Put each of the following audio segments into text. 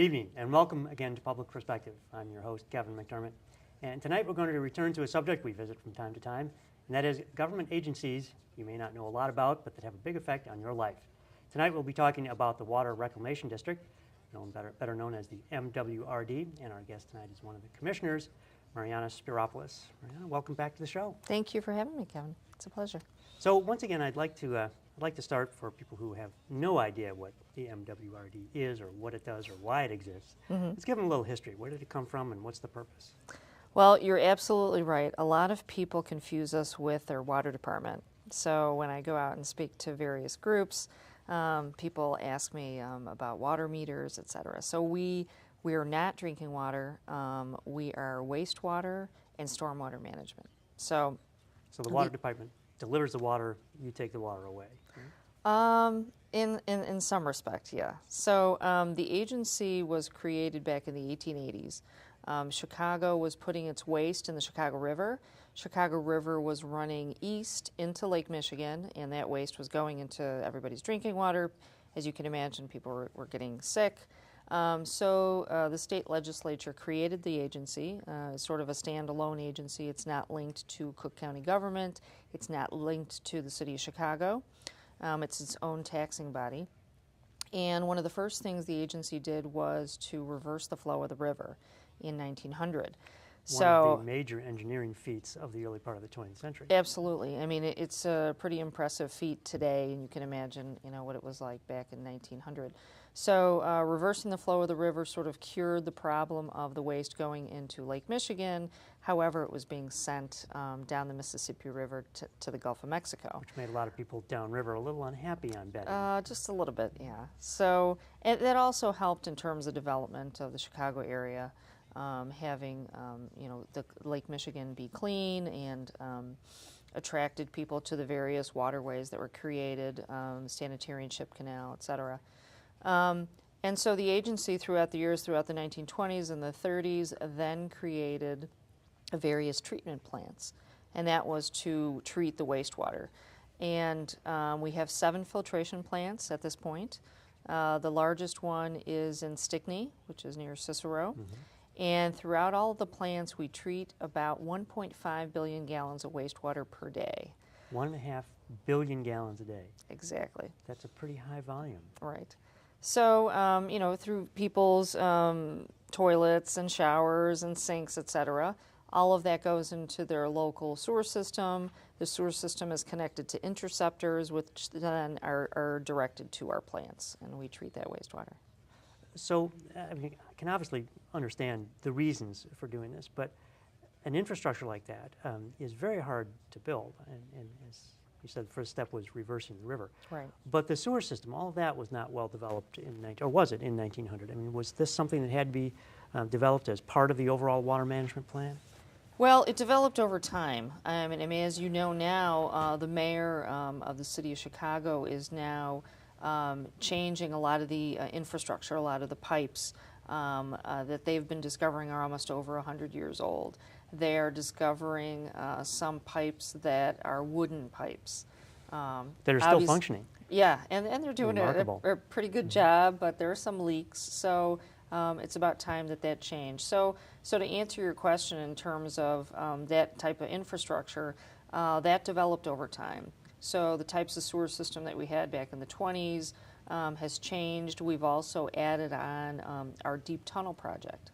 Good evening and welcome again to Public Perspective. I'm your host, Kevin McDermott. And tonight we're going to return to a subject we visit from time to time, and that is government agencies you may not know a lot about, but that have a big effect on your life. Tonight we'll be talking about the Water Reclamation District, better known as the MWRD, and our guest tonight is one of the commissioners, Mariyana Spyropolous. Mariyana, welcome back to the show. Thank you for having me, Kevin. It's a pleasure. So once again, I'd like to start for people who have no idea what the MWRD is or what it does or why it exists. Let's give them a little history. Where did it come from and what's the purpose? Well, you're absolutely right. A lot of people confuse us with their water department. So when I go out and speak to various groups, people ask me about water meters, etc. So we are not drinking water. We are wastewater and stormwater management. So the water department delivers the water, you take the water away. In some respect, yeah. So the agency was created back in the 1880s. Chicago was putting its waste in the Chicago River. Chicago River was running east into Lake Michigan, and that waste was going into everybody's drinking water. As you can imagine, people were getting sick. So the state legislature created the agency, sort of a standalone agency. It's not linked to Cook County government. It's not linked to the city of Chicago. It's its own taxing body. And one of the first things the agency did was to reverse the flow of the river in 1900. One of the major engineering feats of the early part of the 20th century. Absolutely. I mean, it's a pretty impressive feat today, and you can imagine, what it was like back in 1900. So reversing the flow of the river sort of cured the problem of the waste going into Lake Michigan. However, it was being sent down the Mississippi River to the Gulf of Mexico. Which made a lot of people downriver a little unhappy, I'm betting. Just a little bit, yeah. So that also helped in terms of development of the Chicago area, having the Lake Michigan be clean and attracted people to the various waterways that were created, Sanitarian Ship Canal, etc. And so the agency throughout the years, throughout the 1920s and the 30s, then created various treatment plants, and that was to treat the wastewater. And we have 7 filtration plants at this point. The largest one is in Stickney, which is near Cicero. And throughout all of the plants, we treat about 1.5 billion gallons of wastewater per day. 1.5 billion gallons a day. Exactly. That's a pretty high volume. Right. So, through people's toilets and showers and sinks, etc., all of that goes into their local sewer system. The sewer system is connected to interceptors, which then are directed to our plants, and we treat that wastewater. So, I can obviously understand the reasons for doing this, but an infrastructure like that is very hard to build. And as you said, the first step was reversing the river. Right. But the sewer system, all of that was not well developed or was it in 1900? I mean, was this something that had to be developed as part of the overall water management plan? Well, it developed over time. I mean, as you know now, the mayor of the city of Chicago is now changing a lot of the infrastructure, a lot of the pipes that they've been discovering are almost over 100 years old. They are discovering some pipes that are wooden pipes. That are still functioning. Yeah, and they're doing a pretty good job, but there are some leaks, so it's about time that changed. So to answer your question in terms of that type of infrastructure, that developed over time. So the types of sewer system that we had back in the 20s has changed. We've also added on our deep tunnel project.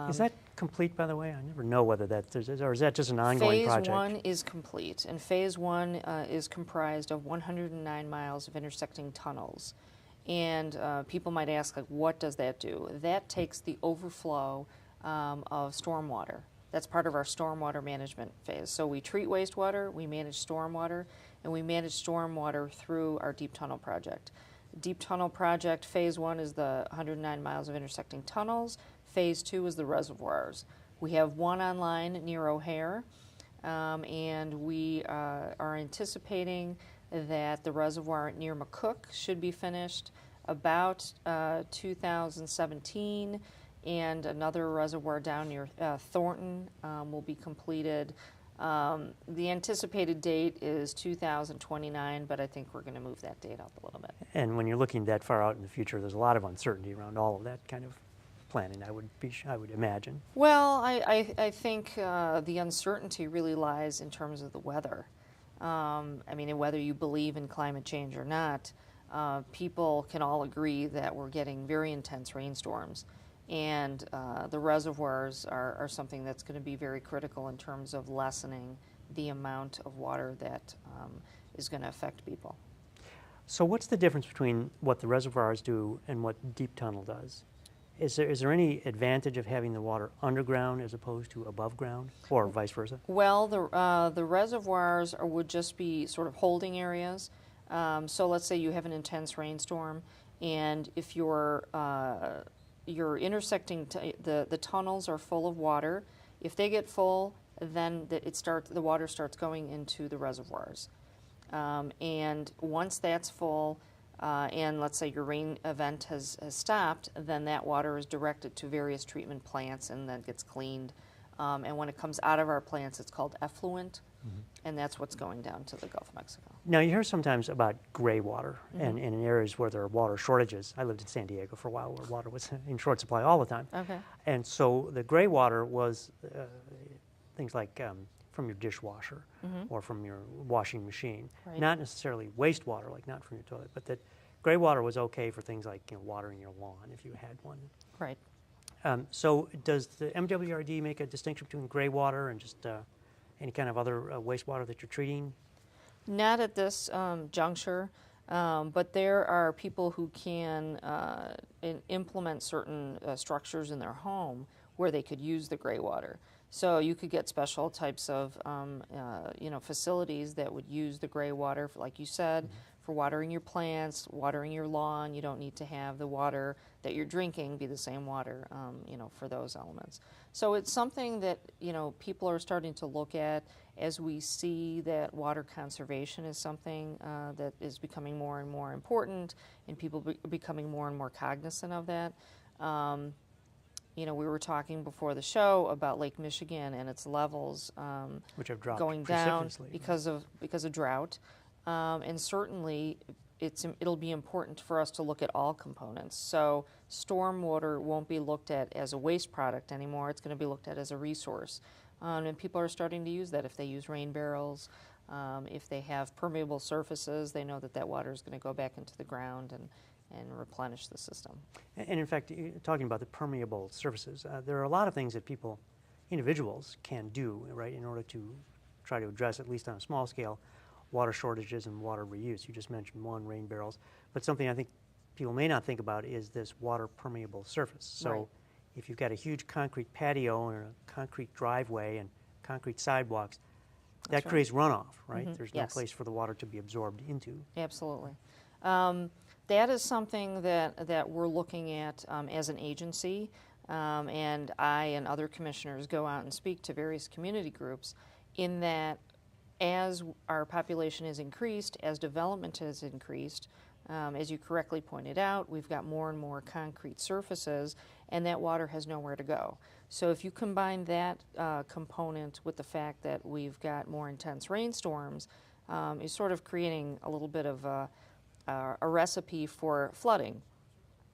Is that complete, by the way? I never know whether or is that just an ongoing project? Phase 1 is complete, and Phase 1 is comprised of 109 miles of intersecting tunnels. And people might ask, like, what does that do? That takes the overflow of stormwater. That's part of our stormwater management phase. So we treat wastewater, we manage stormwater, and we manage stormwater through our deep tunnel project. Deep tunnel project, Phase 1 is the 109 miles of intersecting tunnels. Phase 2 is the reservoirs. We have one online near O'Hare, and we are anticipating that the reservoir near McCook should be finished about 2017, and another reservoir down near Thornton will be completed The anticipated date is 2029, but I think we're going to move that date up a little bit. And when you're looking that far out in the future, there's a lot of uncertainty around all of that kind of planning, I would imagine. Well, I think the uncertainty really lies in terms of the weather. I mean, whether you believe in climate change or not, people can all agree that we're getting very intense rainstorms. And the reservoirs are something that's going to be very critical in terms of lessening the amount of water that is going to affect people. So what's the difference between what the reservoirs do and what deep tunnel does? Is there any advantage of having the water underground as opposed to above ground, or vice versa? Well, the reservoirs would just be sort of holding areas. So let's say you have an intense rainstorm, and if you're intersecting, the tunnels are full of water. If they get full, then the water starts going into the reservoirs. And once that's full, and let's say your rain event has stopped, then that water is directed to various treatment plants and then gets cleaned. And when it comes out of our plants, it's called effluent, and that's what's going down to the Gulf of Mexico. Now, you hear sometimes about gray water, and in areas where there are water shortages. I lived in San Diego for a while where water was in short supply all the time. Okay. And so the gray water was things like from your dishwasher or from your washing machine. Right. Not necessarily wastewater, like not from your toilet, but that gray water was okay for things like watering your lawn if you had one. Right. So does the MWRD make a distinction between gray water and just any kind of other wastewater that you're treating? Not at this juncture, but there are people who can implement certain structures in their home where they could use the gray water. So you could get special types of facilities that would use the gray water, like you said, for watering your plants, watering your lawn. You don't need to have the water that you're drinking be the same water, for those elements. So it's something that, people are starting to look at as we see that water conservation is something that is becoming more and more important, and people becoming more and more cognizant of that. We were talking before the show about Lake Michigan and its levels Which have dropped going down precipitously. because of drought. And certainly it'll be important for us to look at all components. So stormwater won't be looked at as a waste product anymore. It's going to be looked at as a resource. And people are starting to use that. If they use rain barrels, if they have permeable surfaces, they know that water is going to go back into the ground and replenish the system. And in fact, talking about the permeable surfaces, there are a lot of things that individuals can do, right, in order to try to address, at least on a small scale, water shortages and water reuse. You just mentioned one, rain barrels, but something I think people may not think about is this water permeable surface. So Right. if you've got a huge concrete patio and a concrete driveway and concrete sidewalks, that That's right. creates runoff, right? There's no Yes. place for the water to be absorbed into. Absolutely. That is something that we're looking at as an agency, and I and other commissioners go out and speak to various community groups in that as our population has increased, as development has increased, as you correctly pointed out, we've got more and more concrete surfaces, and that water has nowhere to go. So if you combine that component with the fact that we've got more intense rainstorms, it's sort of creating a little bit of a recipe for flooding.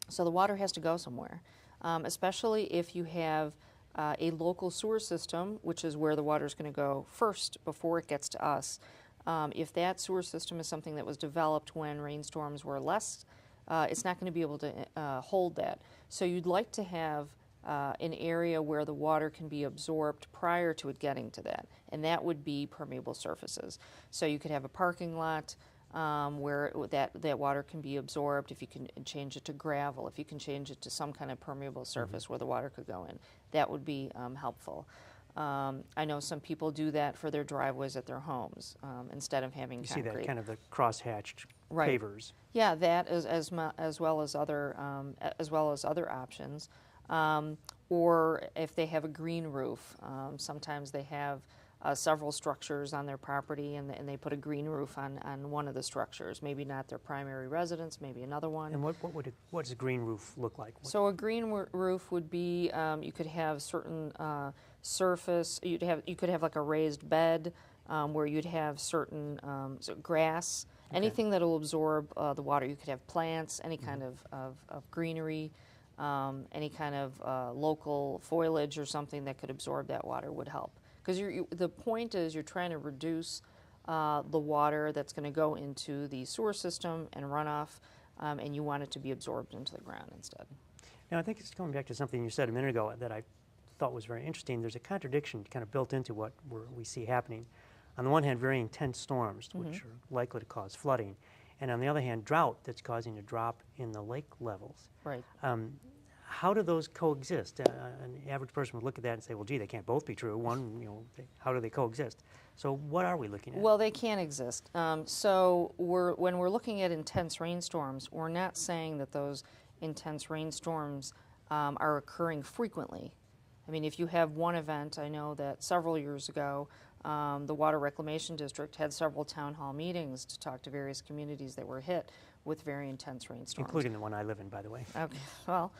So the water has to go somewhere, especially if you have a local sewer system, which is where the water is going to go first before it gets to us. If that sewer system is something that was developed when rainstorms were less, it's not going to be able to hold that. So you'd like to have an area where the water can be absorbed prior to it getting to that, and that would be permeable surfaces. So you could have a parking lot where that water can be absorbed. If you can change it to gravel, if you can change it to some kind of permeable surface where the water could go in, that would be helpful. I know some people do that for their driveways at their homes instead of having concrete. You see that kind of the cross-hatched Right. pavers. Yeah, that is as well as other options. Or if they have a green roof, sometimes they have several structures on their property, and they put a green roof on one of the structures. Maybe not their primary residence, maybe another one. And what does a green roof look like? So a green roof would be, you could have certain surface. You could have like a raised bed where you'd have certain grass, anything that will absorb the water. You could have plants, any kind of greenery, any kind of local foliage or something that could absorb that water would help. Because the point is you're trying to reduce the water that's going to go into the sewer system and runoff, and you want it to be absorbed into the ground instead. Now, I think it's going back to something you said a minute ago that I thought was very interesting. There's a contradiction kind of built into what we see happening. On the one hand, very intense storms, which are likely to cause flooding, and on the other hand, drought that's causing a drop in the lake levels. Right. How do those coexist? An average person would look at that and say, well, gee, they can't both be true. One, how do they coexist? So what are we looking at? Well, they can exist. So when we're looking at intense rainstorms, we're not saying that those intense rainstorms are occurring frequently. I mean, if you have one event, I know that several years ago, the Water Reclamation District had several town hall meetings to talk to various communities that were hit with very intense rainstorms. Including the one I live in, by the way. Okay, well,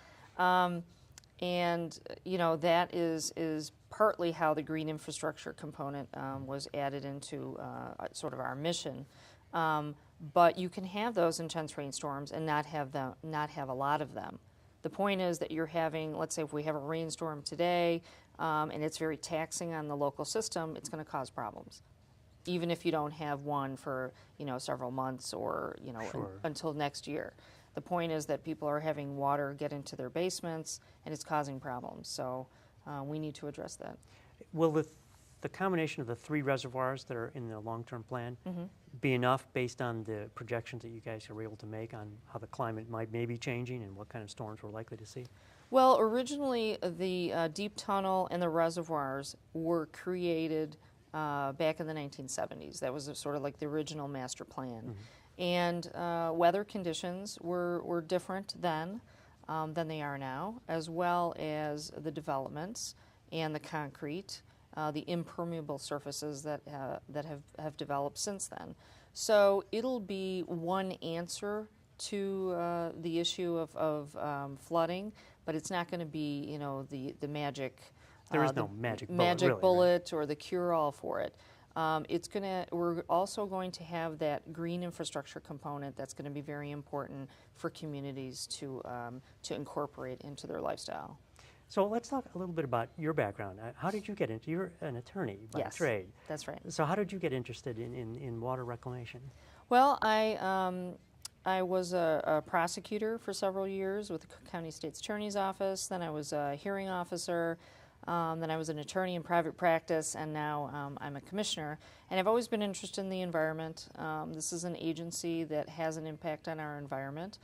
and that is partly how the green infrastructure component was added into sort of our mission. But you can have those intense rainstorms and not have a lot of them. The point is that you're having, let's say if we have a rainstorm today and it's very taxing on the local system, it's going to cause problems. Even if you don't have one for several months or until next year. The point is that people are having water get into their basements and it's causing problems. So we need to address that. Will the combination of the 3 reservoirs that are in the long-term plan be enough based on the projections that you guys are able to make on how the climate might maybe changing and what kind of storms we're likely to see? Well, originally the deep tunnel and the reservoirs were created back in the 1970s. That was sort of like the original master plan. And weather conditions were different then than they are now, as well as the developments and the concrete, the impermeable surfaces that have developed since then. So it'll be one answer to the issue of flooding, but it's not going to be the magic. There is no magic bullet or the cure-all for it. We're also going to have that green infrastructure component that's going to be very important for communities to incorporate into their lifestyle. So let's talk a little bit about your background. How did you get into? You're an attorney by trade. That's right. So how did you get interested in water reclamation? Well, I was a prosecutor for several years with the Cook County State's Attorney's Office. Then I was a hearing officer. Then I was an attorney in private practice, and now I'm a commissioner. And I've always been interested in the environment. This is an agency that has an impact on our environment.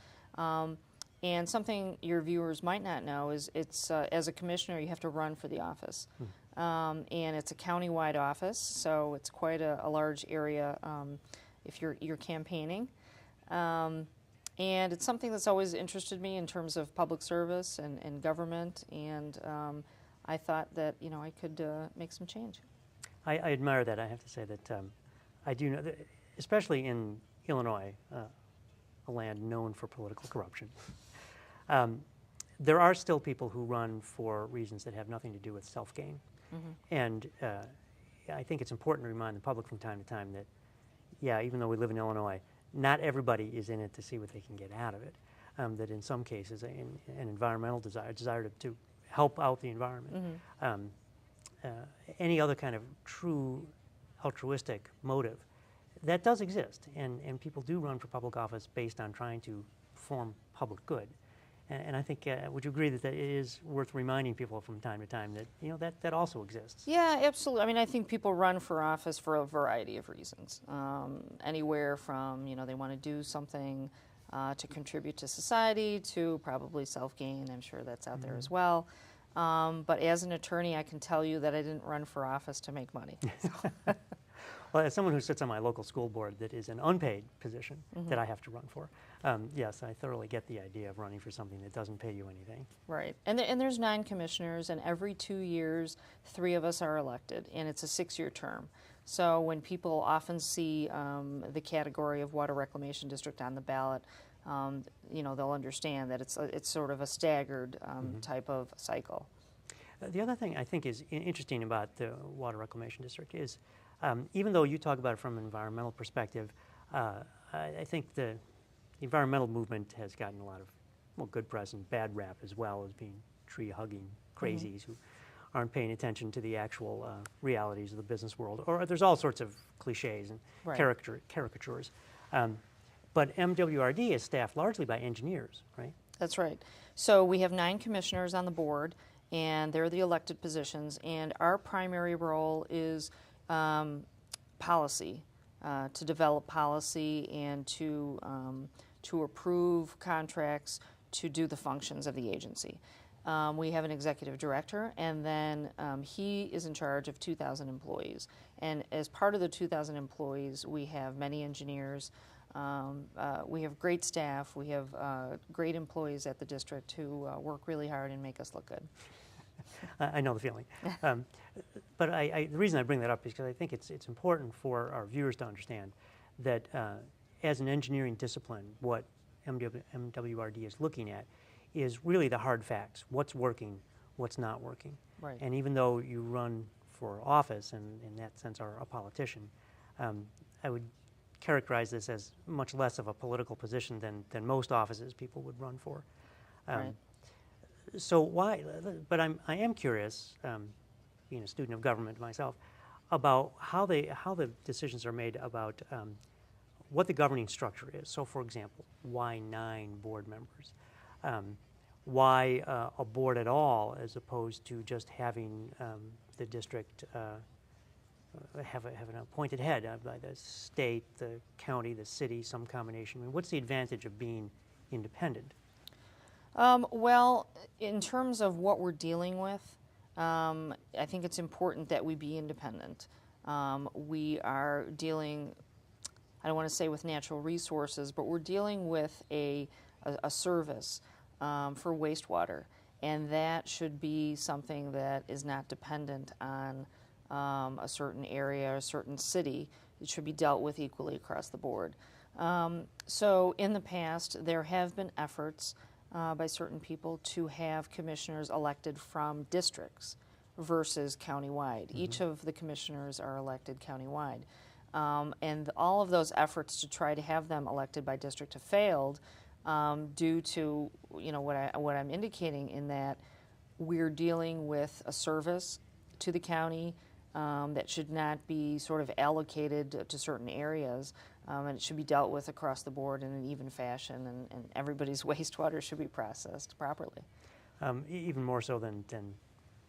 And something your viewers might not know is it's as a commissioner, you have to run for the office. And it's a county-wide office, so it's quite a large area if you're campaigning. And it's something that's always interested me in terms of public service and government, and I thought that I could make some change. I admire that. I have to say that I do know, that, especially in Illinois, a land known for political corruption. There are still people who run for reasons that have nothing to do with self-gain. And I think it's important to remind the public from time to time that, yeah, even though we live in Illinois, not everybody is in it to see what they can get out of it. That in some cases, an environmental desire to help out the environment, any other kind of true altruistic motive, that does exist. And people do run for public office based on trying to perform public good. And I think, would you agree that it is worth reminding people from time to time that, that also exists? Yeah, absolutely. I mean, I think people run for office for a variety of reasons. Anywhere from, they want to do something to contribute to society to probably self-gain. I'm sure that's out there as well. But as an attorney, I can tell you that I didn't run for office to make money. Well, as someone who sits on my local school board that is an unpaid position that I have to run for, yes, I thoroughly get the idea of running for something that doesn't pay you anything. Right. And there's 9 commissioners, and every 2 years, 3 of us are elected, and it's a 6-year term. So when people often see the category of Water Reclamation District on the ballot, they'll understand that it's sort of a staggered type of cycle. The other thing I think is interesting about the Water Reclamation District is, even though you talk about it from an environmental perspective, I think the environmental movement has gotten a lot of, well, good press and bad rap as well, as being tree-hugging crazies who aren't paying attention to the actual realities of the business world. Or there's all sorts of cliches and caricatures. But MWRD is staffed largely by engineers, right? That's right. So we have 9 commissioners on the board, and they're the elected positions, and our primary role is policy, to develop policy and to approve contracts, to do the functions of the agency. We have an executive director, and then he is in charge of 2,000 employees. And as part of the 2,000 employees, we have many engineers. We have great staff. We have great employees at the district who work really hard and make us look good. I know the feeling. But the reason I bring that up is because I think it's important for our viewers to understand that as an engineering discipline, what MWRD is looking at is really the hard facts. What's working, what's not working. Right. And even though you run for office and in that sense are a politician, I would characterize this as much less of a political position than most offices people would run for. Right. So why, but I am curious, being a student of government myself, about how the decisions are made about what the governing structure is. So for example, why 9 board members? Why a board at all as opposed to just having the district have an appointed head by the state, the county, the city, some combination? I mean, what's the advantage of being independent? Well, in terms of what we're dealing with, I think it's important that we be independent. We are dealing, I don't want to say with natural resources, but we're dealing with a service for wastewater, and that should be something that is not dependent on a certain area, a certain city. It should be dealt with equally across the board. So in the past, there have been efforts by certain people to have commissioners elected from districts versus countywide. Each of the commissioners are elected countywide. And all of those efforts to try to have them elected by district have failed due to what I'm indicating, in that we're dealing with a service to the county that should not be sort of allocated to certain areas, and it should be dealt with across the board in an even fashion, and everybody's wastewater should be processed properly. Even more so than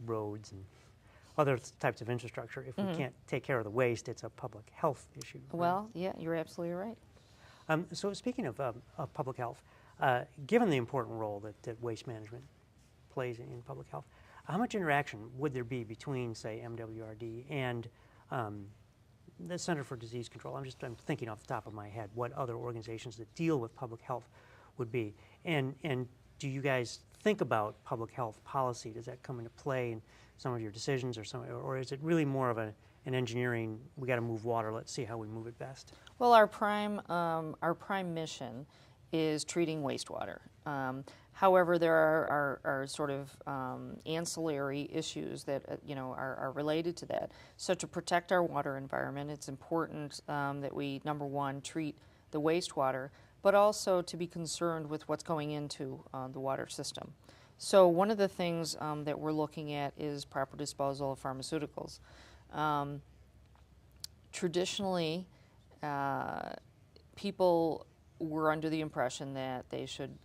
roads and other types of infrastructure. If we can't take care of the waste, it's a public health issue. Right? Well, yeah, you're absolutely right. So speaking of public health, given the important role that waste management plays in public health, how much interaction would there be between, say, MWRD and the Center for Disease Control? I'm thinking off the top of my head what other organizations that deal with public health would be. And do you guys think about public health policy? Does that come into play in some of your decisions, or is it really more of an engineering, we got to move water, let's see how we move it best? Well, our prime mission is treating wastewater. However, there are sort of ancillary issues that are related to that. So to protect our water environment, it's important that we, number one, treat the wastewater, but also to be concerned with what's going into the water system. So one of the things that we're looking at is proper disposal of pharmaceuticals. Traditionally, people were under the impression that they should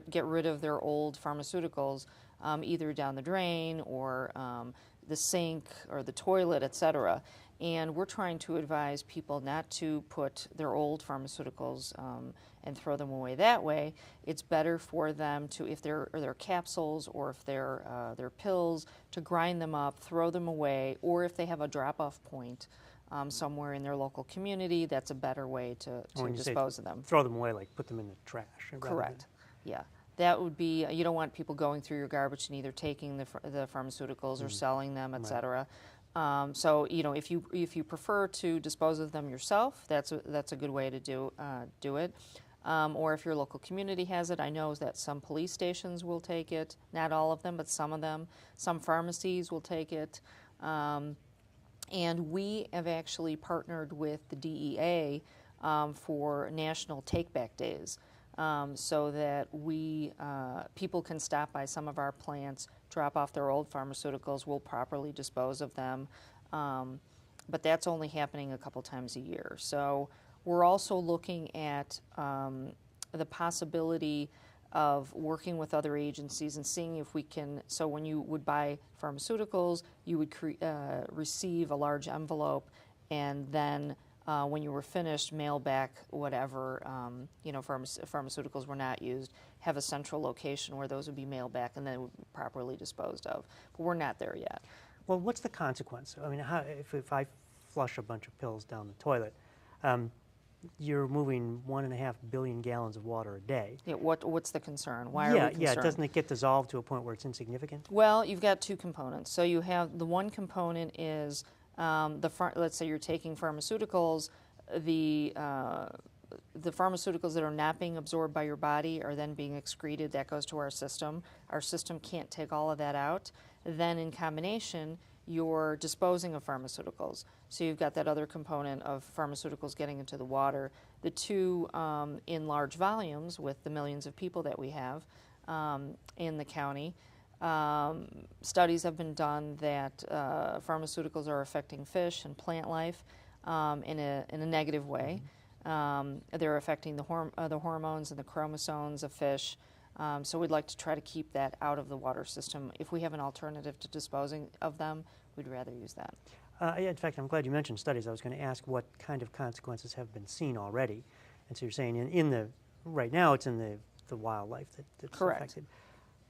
get rid of their old pharmaceuticals either down the drain or the sink or the toilet, etc. And we're trying to advise people not to put their old pharmaceuticals and throw them away that way. It's better for them to, if they're capsules or if they're pills, to grind them up, throw them away, or if they have a drop-off point somewhere in their local community, that's a better way to dispose of them. Throw them away, like put them in the trash. Correct. Yeah. That would be, you don't want people going through your garbage and either taking the pharmaceuticals or selling them, etc. So if you prefer to dispose of them yourself, that's a good way to do it. or if your local community has it. I know that some police stations will take it, not all of them, but some of them. Some pharmacies will take it. And we have actually partnered with the DEA for National Take Back Days, so that people can stop by some of our plants, drop off their old pharmaceuticals, we'll properly dispose of them. But that's only happening a couple times a year. So we're also looking at the possibility of working with other agencies and seeing if we can, so when you would buy pharmaceuticals, you would receive a large envelope, and then when you were finished, mail back whatever, pharmaceuticals were not used, have a central location where those would be mailed back and then properly disposed of. But we're not there yet. Well, what's the consequence? I mean, if I flush a bunch of pills down the toilet, you're moving 1.5 billion gallons of water a day. Yeah, what's the concern? Why are we concerned? Yeah, doesn't it get dissolved to a point where it's insignificant? Well, you've got two components. So you have the one component is let's say you're taking pharmaceuticals, the pharmaceuticals that are not being absorbed by your body are then being excreted. That goes to our system. Our system can't take all of that out. Then in combination, you're disposing of pharmaceuticals. So you've got that other component of pharmaceuticals getting into the water. The two in large volumes with the millions of people that we have in the county. Studies have been done that pharmaceuticals are affecting fish and plant life in a negative way. They're affecting the hormones and the chromosomes of fish. So we'd like to try to keep that out of the water system. If we have an alternative to disposing of them, we'd rather use that. Yeah, in fact, I'm glad you mentioned studies. I was going to ask what kind of consequences have been seen already. And so you're saying right now it's in the wildlife that's Correct. affected.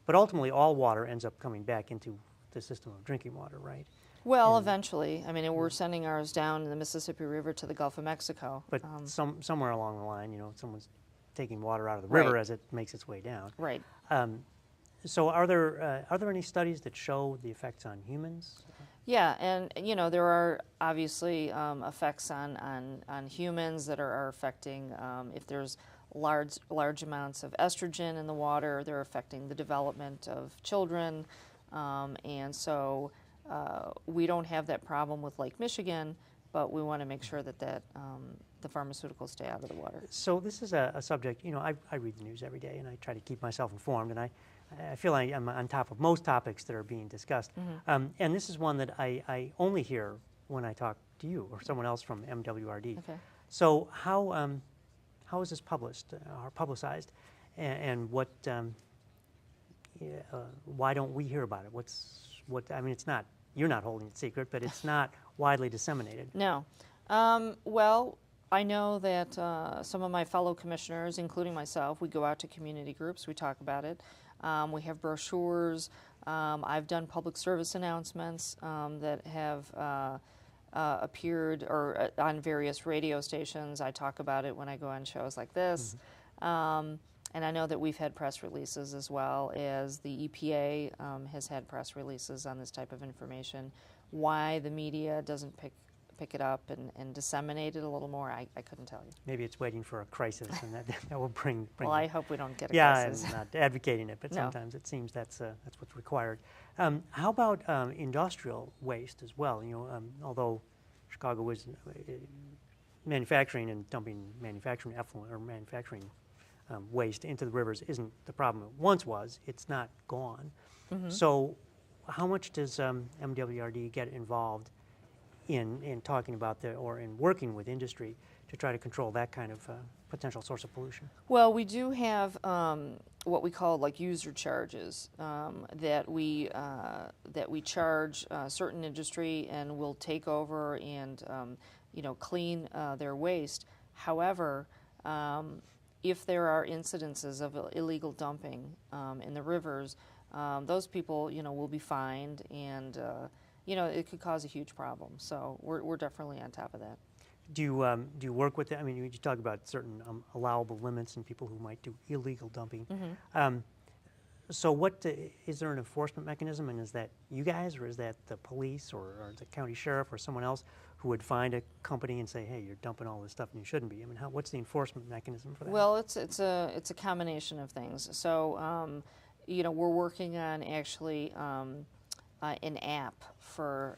But ultimately all water ends up coming back into the system of drinking water, right? Well, eventually. I mean, we're sending ours down the Mississippi River to the Gulf of Mexico. But somewhere along the line, someone's taking water out of the river as it makes its way down. Right. So are there any studies that show the effects on humans? Yeah, and there are obviously effects on humans that are affecting, if there's large amounts of estrogen in the water, they're affecting the development of children, and so we don't have that problem with Lake Michigan, but we want to make sure that the pharmaceuticals stay out of the water. So this is a subject, I read the news every day and I try to keep myself informed, and I feel like I'm on top of most topics that are being discussed. And this is one that I only hear when I talk to you or someone else from MWRD. Okay. So how is this published or publicized, and what why don't we hear about it? I mean, it's not, you're not holding it secret, but it's not widely disseminated. No. Well, I know that some of my fellow commissioners, including myself, we go out to community groups, we talk about it. We have brochures. I've done public service announcements that have appeared or on various radio stations. I talk about it when I go on shows like this. And I know that we've had press releases as well as the EPA has had press releases on this type of information. Why the media doesn't pick it up and disseminate it a little more, I couldn't tell you. Maybe it's waiting for a crisis, and that will bring well, I hope we don't get a Yeah, crisis. I'm not advocating it, but sometimes it seems that's what's required. How about industrial waste as well? Although Chicago is manufacturing and dumping manufacturing effluent or manufacturing waste into the rivers isn't the problem it once was. It's not gone. So how much does MWRD get involved in talking about or in working with industry to try to control that kind of potential source of pollution? Well, we do have what we call like user charges that we charge certain industry, and will take over and clean their waste. However, if there are incidences of illegal dumping in the rivers, those people will be fined, and it could cause a huge problem. So we're definitely on top of that. Do you work with it? I mean, you talk about certain allowable limits and people who might do illegal dumping. So is there an enforcement mechanism, and is that you guys, or is that the police or the county sheriff or someone else who would find a company and say, hey, you're dumping all this stuff and you shouldn't be? I mean, what's the enforcement mechanism for that? Well, it's a combination of things. So, you know, we're working on actually an app for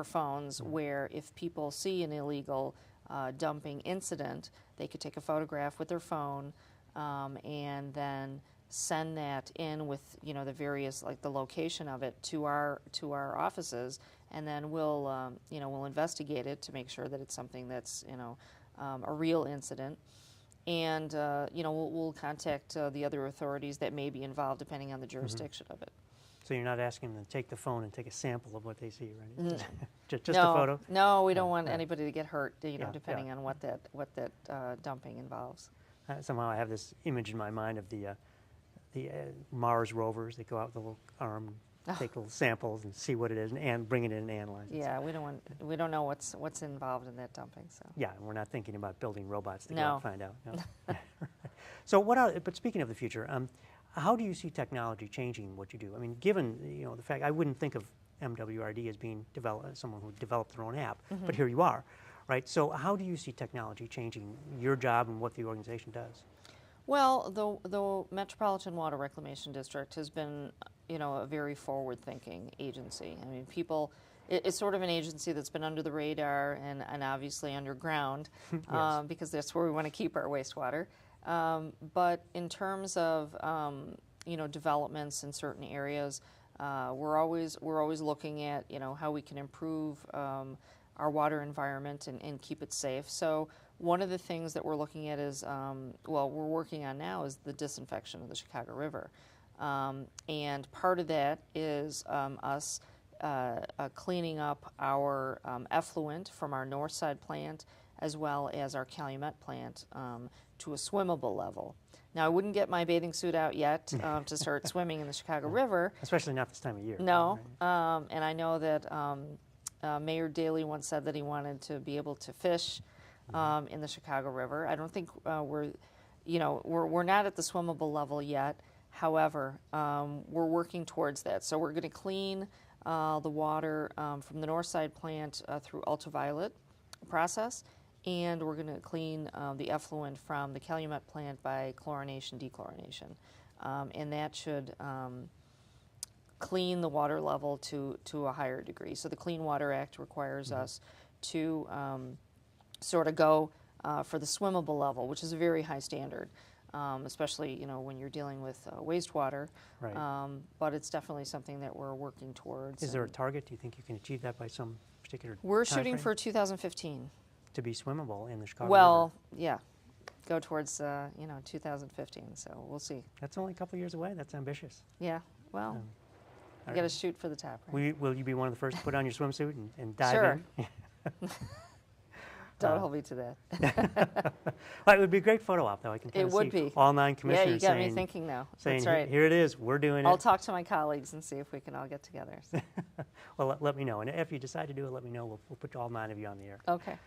phones where if people see an illegal dumping incident, they could take a photograph with their phone and then send that in with, you know, the various, like the location of it to our offices, and then we'll you know, we'll investigate it to make sure that it's something that's, you know, a real incident. And you know, we'll contact the other authorities that may be involved depending on the jurisdiction of it. So you're not asking them to take the phone and take a sample of what they see, right? Mm. Just no, a photo? No, we don't want anybody to get hurt, you know, Yeah, depending on what that dumping involves. Somehow I have this image in my mind of the Mars rovers that go out with a little arm, take little samples and see what it is and bring it in and analyze it. Yeah, we don't know what's involved in that dumping. So yeah, and we're not thinking about building robots to go No. out and find out. No. So but speaking of the future, how do you see technology changing what you do? I mean, given, you know, the fact, I wouldn't think of MWRD as being someone who developed their own app, but here you are, right? So how do you see technology changing your job and what the organization does? Well, the Metropolitan Water Reclamation District has been, you know, a very forward-thinking agency. I mean, it's sort of an agency that's been under the radar and obviously underground Yes. because that's where we want to keep our wastewater. But in terms of, you know, developments in certain areas, we're always looking at, you know, how we can improve our water environment and keep it safe. So one of the things that we're looking at is, well, we're working on now is the disinfection of the Chicago River. And part of that is us cleaning up our effluent from our north side plant as well as our Calumet plant to a swimmable level. Now, I wouldn't get my bathing suit out yet to start swimming in the Chicago River. Especially not this time of year. No, right? and I know that Mayor Daley once said that he wanted to be able to fish in the Chicago River. I don't think we're not at the swimmable level yet. However, we're working towards that. So we're going to clean the water from the north side plant through ultraviolet process, and we're going to clean the effluent from the Calumet plant by chlorination, dechlorination, and that should clean the water level to a higher degree. So the Clean Water Act requires us to sort of go for the swimmable level, which is a very high standard, especially, you know, when you're dealing with wastewater. Right. But it's definitely something that we're working towards. Is there a target? Do you think you can achieve that by some particular We're time shooting frame? for 2015. To be swimmable in the Chicago Well, River. yeah, go towards 2015. So we'll see. That's only a couple of years away. That's ambitious. Yeah. Well, you all got to right. shoot for the top, right? Will you be one of the first to put on your swimsuit and dive Sure. in? Don't hold me to that. Well, it would be a great photo op, though. I can kind It of would see be. all 9 Yeah, commissioners you got me saying, thinking now. saying That's right. here it is, we're doing I'll it. talk to my colleagues and see if we can all get together. Well, let me know. And if you decide to do it, let me know. We'll put all 9 of you on the air. Okay.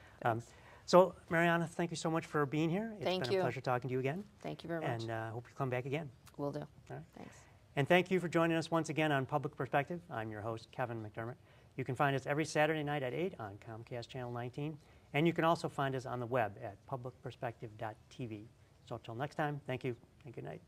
So, Mariyana, thank you so much for being here. It's Thank been you. a pleasure talking to you again. Thank you very much. And hope you come back again. Will do. All right. Thanks. And thank you for joining us once again on Public Perspective. I'm your host, Kevin McDermott. You can find us every Saturday night at 8 on Comcast Channel 19. And you can also find us on the web at publicperspective.tv. So until next time, thank you and good night.